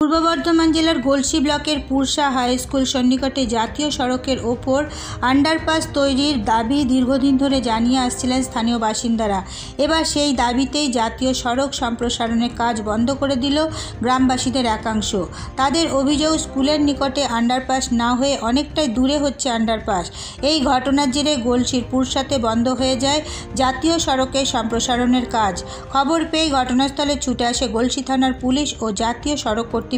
পূর্ব বর্ধমান জেলার গলসি ব্লকের পুরসা high school সন্নিকটে জাতীয় সড়কের ওপর আন্ডারপাস তৈরির দাবি দীর্ঘদিন ধরে জানিয়ে আসছিলেন স্থানীয় বাসিন্দারা। এবার সেই দাবিতেই জাতীয় সড়ক সম্প্রসারণের কাজ বন্ধ করে দিল গ্রামবাসীদের একাংশ। তাদের অভিযোগ, স্কুলের নিকটে আন্ডারপাস না হয়ে অনেকটাই দূরে হচ্ছে আন্ডারপাস। এই ঘটনার জেরে গলসির পুরসাতে বন্ধ হয়ে যায় জাতীয় সড়কের সম্প্রসারণের কাজ। খবর পেয়ে ঘটনাস্থলে ছুটে আসে গলসি থানার পুলিশ ও জাতীয় সড়ক কর্তৃপক্ষ।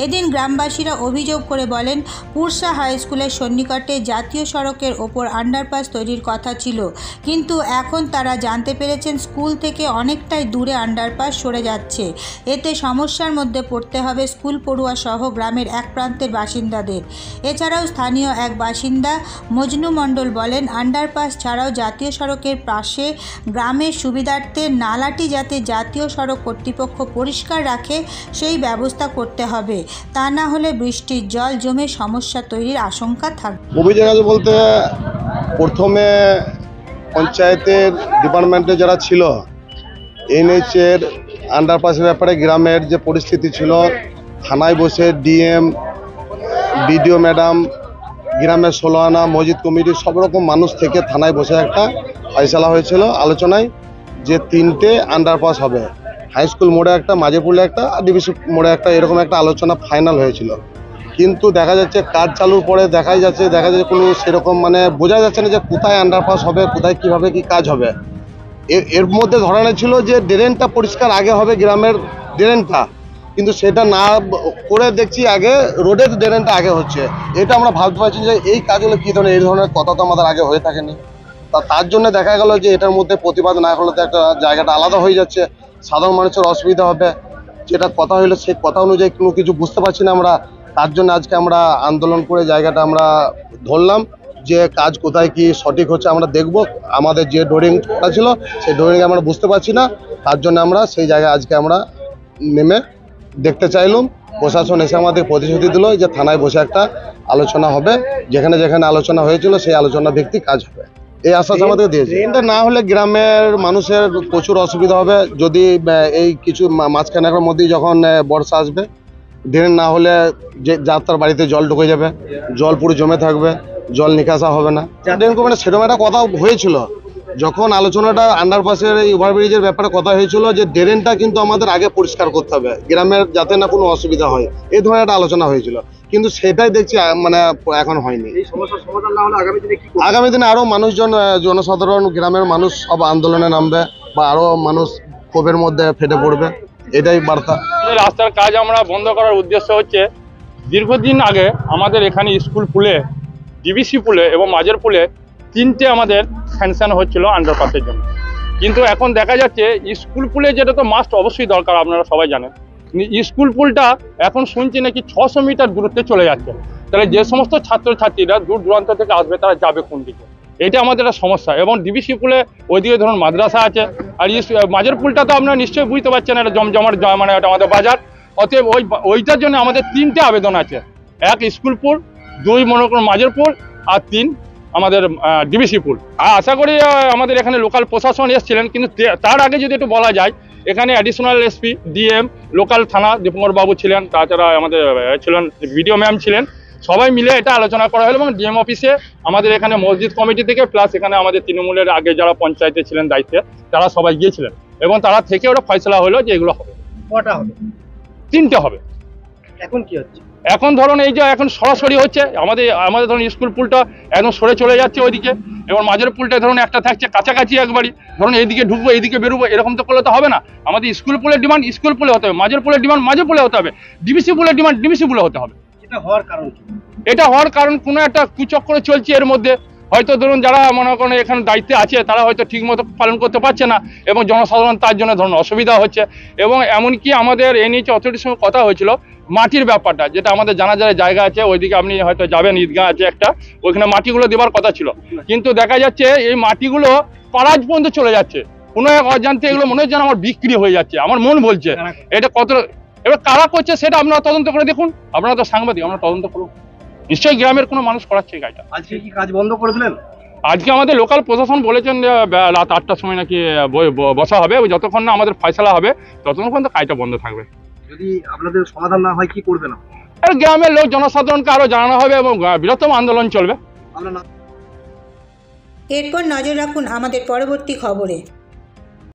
এদিন গ্রামবাসীরা অভিযোগ করে বলেন, পুরসা হাই স্কুলের সন্নিকটে জাতীয় সড়কের ওপর আন্ডারপাস তৈরির কথা ছিল, কিন্তু এখন তারা জানতে পেরেছেন স্কুল থেকে অনেকটাই দূরে আন্ডারপাস সরে যাচ্ছে। এতে সমস্যার মধ্যে পড়তে হবে স্কুল পড়ুয়া সহ গ্রামের এক প্রান্তের বাসিন্দাদের। এছাড়াও স্থানীয় এক বাসিন্দা মজনু মণ্ডল বলেন, আন্ডারপাস ছাড়াও জাতীয় সড়কের পাশে গ্রামের সুবিধার্থে নালাটি যাতে জাতীয় সড়ক কর্তৃপক্ষ পরিষ্কার রাখে সেই ব্যবস্থা করতে হবে, তা না হলে বৃষ্টির জল জমে সমস্যা তৈরির আশঙ্কা থাকবে। অভিযোগ আছে বলতে, প্রথমে পঞ্চায়েতের ডিপার্টমেন্টে যারা ছিল, এনএইচের আন্ডারপাসের ব্যাপারে গ্রামের যে পরিস্থিতি ছিল, থানায় বসে ডিএম, বিডিও ম্যাডাম, গ্রামের 16 আনা মসজিদ কমিটির সব রকম মানুষ থেকে থানায় বসে একটা ফয়সালা হয়েছিল আলোচনায় যে 3টে আন্ডারপাস হবে। হাই স্কুল মোড়ে একটা, মাঝেপুলে একটা, আর ডিবিসি মোড়ে একটা, এরকম একটা আলোচনা ফাইনাল হয়েছিল। কিন্তু দেখা যাচ্ছে কাজ চালুর পরে দেখা যাচ্ছে কোনো সেরকম বোঝা যাচ্ছে না যে কোথায় আন্ডারপাস হবে, কোথায় কিভাবে কি কাজ হবে। এর মধ্যে ধরানো ছিল যে ড্রেনটা পরিষ্কার আগে হবে, গ্রামের ড্রেনটা, কিন্তু সেটা না করে দেখছি আগে রোডের ড্রেনটা আগে হচ্ছে। এটা আমরা ভাবতে পারছি যে এই কাজগুলো কী ধরনের, এই ধরনের কথা তো আমাদের আগে হয়ে থাকেনি। তার জন্য দেখা গেল যে এটার মধ্যে প্রতিবাদ না হলে তো একটা জায়গাটা আলাদা হয়ে যাচ্ছে, সাধারণ মানুষের অসুবিধা হবে। যেটা কথা হইলো সেই কথা অনুযায়ী কোনো কিছু বুঝতে পারছি না আমরা। তার জন্য আজকে আমরা আন্দোলন করে জায়গাটা আমরা ধরলাম যে কাজ কোথায় কি সঠিক হচ্ছে আমরা দেখব। আমাদের যে ডোরিং করা ছিল সেই ডোরিং আমরা বুঝতে পারছি না, তার জন্য আমরা সেই জায়গায় আজকে আমরা নেমে দেখতে চাইলাম। প্রশাসন এসে আমাদের প্রতিশ্রুতি দিল যে থানায় বসে একটা আলোচনা হবে, যেখানে যেখানে আলোচনা হয়েছিল সেই আলোচনা ভিত্তিক কাজ হবে, এই আশ্বাস আমাদের দিয়েছে। এটা না হলে গ্রামের মানুষের প্রচুর অসুবিধা হবে। যদি এই কিছু মাঝখানের মধ্যেই যখন বর্ষা আসবে, ড্রেন না হলে যে যাত্রার বাড়িতে জল ঢুকে যাবে, জল পুরো জমে থাকবে, জল নিকাশা হবে না। ড্রেন করবে না, সেরকম একটা কথা হয়েছিল যখন আলোচনাটা আন্ডারপাসের এই ওভারব্রিজের ব্যাপারে কথা হয়েছিল যে ড্রেনটা কিন্তু আমাদের আগে পরিষ্কার করতে হবে গ্রামের, যাতে না কোনো অসুবিধা হয়, এই ধরনের একটা আলোচনা হয়েছিল। কিন্তু সেটাই দেখছি এখন হয়নি। এই সমস্যার সমাধান না হলে আগামী দিনে আরো মানুষজন, জনসাধারণ, গ্রামের মানুষ সব আন্দোলনে নামবে বা আরো মানুষ ক্ষোভের মধ্যে ফেটে পড়বে, এটাই বার্তা। রাস্তার কাজ আমরা বন্ধ করার উদ্দেশ্য হচ্ছে, দীর্ঘদিন আগে আমাদের এখানে স্কুল পুলে, ডিবিসি পুলে এবং মাঝের পুলে 3টে আমাদের স্যাংশন হচ্ছিল আন্ডারপাসের জন্য। কিন্তু এখন দেখা যাচ্ছে স্কুল পুলে, যেটা তো মাস্ট অবশ্যই দরকার, আপনারা সবাই জানেন, স্কুল পুলটা এখন শুনছি নাকি 600 মিটার দূরত্বে চলে যাচ্ছে। তাহলে যে সমস্ত ছাত্রছাত্রীরা দূর দূরান্ত থেকে আসবে তারা যাবে কোন দিকে, এটা আমাদের একটা সমস্যা। এবং ডিবিসি পুলে ওইদিকে ধরুন মাদ্রাসা আছে, আর মাঝের পুলটা তো আপনারা নিশ্চয়ই বুঝতে পারছেন, এটা জমজমার এটা আমাদের বাজার। অতএব ওইটার জন্য আমাদের 3টে আবেদন আছে, 1 স্কুল পুল, 2 মনে করুন মাঝের পুল, আর 3 আমাদের ডিবিসি পুল। আর আশা করি আমাদের এখানে লোকাল প্রশাসন এসেছিলেন, কিন্তু তার আগে যদি একটু বলা যায়, এখানে অ্যাডিশনাল এসপি, ডিএম, লোকাল থানা দীপঙ্কর বাবু ছিলেন, তাছাড়া আমাদের ছিলেন বিডিও ম্যাম ছিলেন, সবাই মিলে এটা আলোচনা করা হলো। এবং ডিএম অফিসে আমাদের এখানে মসজিদ কমিটি থেকে প্লাস এখানে আমাদের তৃণমূলের আগে যারা পঞ্চায়েতে ছিলেন দায়িত্বে, তারা সবাই গিয়েছিলেন এবং তারা থেকে ওরা ফয়সলা হলো যে এগুলো হবে। কটা হবে? 3টে হবে। এখন কি হচ্ছে? এখন ধরুন এই যে এখন সরাসরি হচ্ছে আমাদের ধরুন স্কুল পুলটা একদম সরে চলে যাচ্ছে ওইদিকে, এবং মাঝের পুলটা ধরুন একটা থাকছে কাছাকাছি একবারই, ধরুন এইদিকে ঢুকবো এইদিকে বেরোবো, এরকম তো করলে তো হবে না। আমাদের স্কুল পুলের ডিমান্ড স্কুল পুলে হতে হবে, মাঝের পুলের ডিমান্ড মাঝের পুলে হতে হবে, ডিবিসি পুলের ডিমান্ড ডিবিসি পুলে হতে হবে। এটা হওয়ার কারণ কি? এটা হওয়ার কারণ কোনো একটা কুচক্র চলছে এর মধ্যে। হয়তো ধরুন যারা মনে করেন এখানে দায়িত্বে আছে তারা হয়তো ঠিক মতো পালন করতে পারছে না, এবং জনসাধারণ তার জন্য ধরুন অসুবিধা হচ্ছে। এবং এমনকি আমাদের এনএইচ অথরিটির সঙ্গে কথা হয়েছিল মাটির ব্যাপারটা, যেটা আমাদের জানা যায় জায়গা আছে, ওইদিকে আপনি হয়তো যাবেন, ঈদগাহ আছে একটা, ওইখানে মাটিগুলো দেওয়ার কথা ছিল। কিন্তু দেখা যাচ্ছে এই মাটিগুলো পাড়াজ পর্যন্ত চলে যাচ্ছে, কোনো এক অজান্তে এগুলো মনে হচ্ছে আমার বিক্রি হয়ে যাচ্ছে। আমার মন বলছে এটা কত, এবার কারা করছে সেটা আপনারা তদন্ত করে দেখুন, আপনারা তো সাংবাদিক, আমরা তদন্ত করুন। নিশ্চয়ই গ্রামের কোনো মানুষ করাচ্ছে এই কাজটা। আজকে কি কাজ বন্ধ করে দিলেন? আজকে আমাদের লোকাল প্রশাসন বলেছেন যে রাত 8টার সময় নাকি বসা হবে, যতক্ষণ না আমাদের ফয়সালা হবে ততক্ষণ পর্যন্ত কাজটা বন্ধ থাকবে। যদি আপনাদের সমাধান না হয় কি করবেন আপনি? আর গ্রামের লোক জনসাধারণকে আরো জানানো হবে এবং বৃহত্তম আন্দোলন চলবে। আমরা না এরপর নজর রাখুন আমাদের পরবর্তী খবরে।